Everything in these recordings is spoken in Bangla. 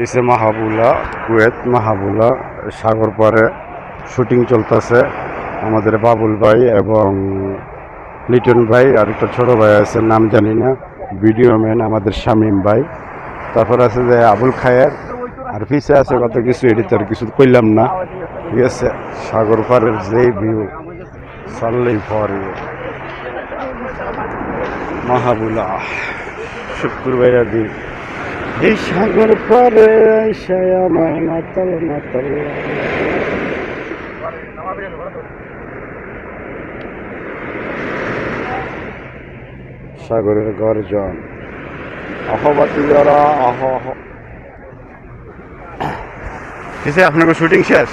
এসে মাহাবুলা কুয়েত মাহাবুলা সাগর পাড়ে শুটিং চলতেছে। আমাদের বাবুল ভাই এবং লিটন ভাই আর একটা ছোট ভাই আছে, নাম জানি না, ভিডিও ম্যান আমাদের শামীম ভাই। তারপর আছে যে আবুল খায়ের, আর পিছে আছে কত কিছু, এডিটর কিছু কইলাম না। ঠিক আছে, সাগর পাড়ের যে ভিউ সারলেই পরে মাহাবুলা শুক্রবার দিন এই সাগর পারে আইসায় আমায় মাতাল মাতাল। সাগরের গর্জন, আহবাতিরা আহ আহ। কিসে আপনাকে শুটিং শেষ?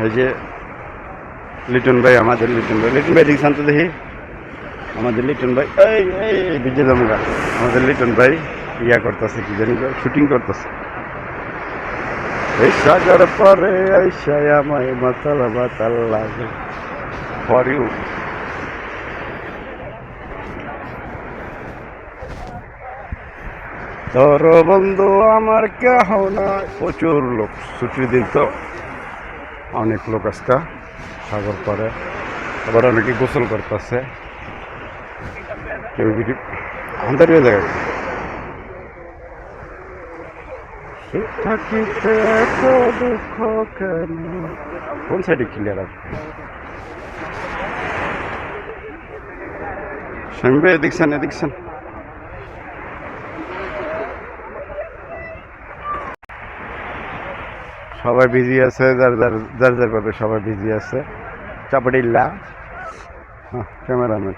এই যে লিটন ভাই, আমাদের লিটন ভাই, লিটন ভাই দেখছেন তো দেখি, আমাদের লিটন ভাই এই এই বিজয় দমগা, আমাদের লিটন ভাই ইয়া করতেছে, কি জানি শুটিং করতেছে। এই সাগর পরে আইসায় আমায় মাতাল মাতাল লাগে ফর ইউ। তোর বন্ধু আমার কেহ না। প্রচুর লোক, ছুটির দিন তো অনেক লোক আজকা সাগর পারে। আবার অনেকে গোসল করতেছে, কেউ যদি আমাদের জায়গায় থাকিতে এত দুঃখ কেন। কোন সাইডে ক্লিয়ার আসবে? স্বামী ভাই দেখছেন, দেখছেন সবাই বিজি আছে, যার যার যার যার ভাবে সবাই বিজি আছে। চাপাটিল্লা ক্যামেরাম্যান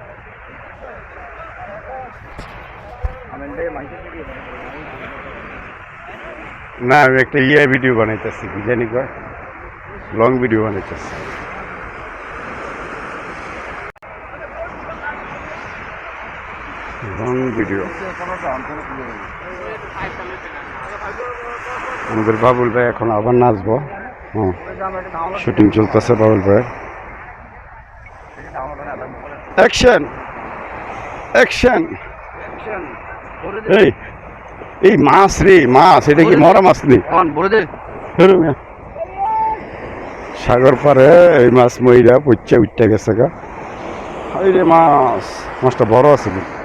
না, আমি একটা ভিডিও বানাইতেছি, কি জানি কয়, লং ভিডিও বানাইতেছি। লং ভিডিও আমাদের বাবুল ভাই এখন আবার নাচবো। শুটিং চলতেছে বাবুল ভাই। Action action. এই এই মাছ রে, মাছ, এটা কি মরা মাছ নেই? সাগর পারে এই মাছ মহিলা পচা উঠতে গেছে গা। এই রে মাছ, মাছটা বড় আছে কিন্তু।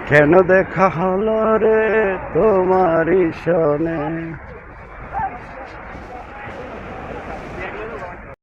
কেন দেখা হলো রে তোমারই সনে,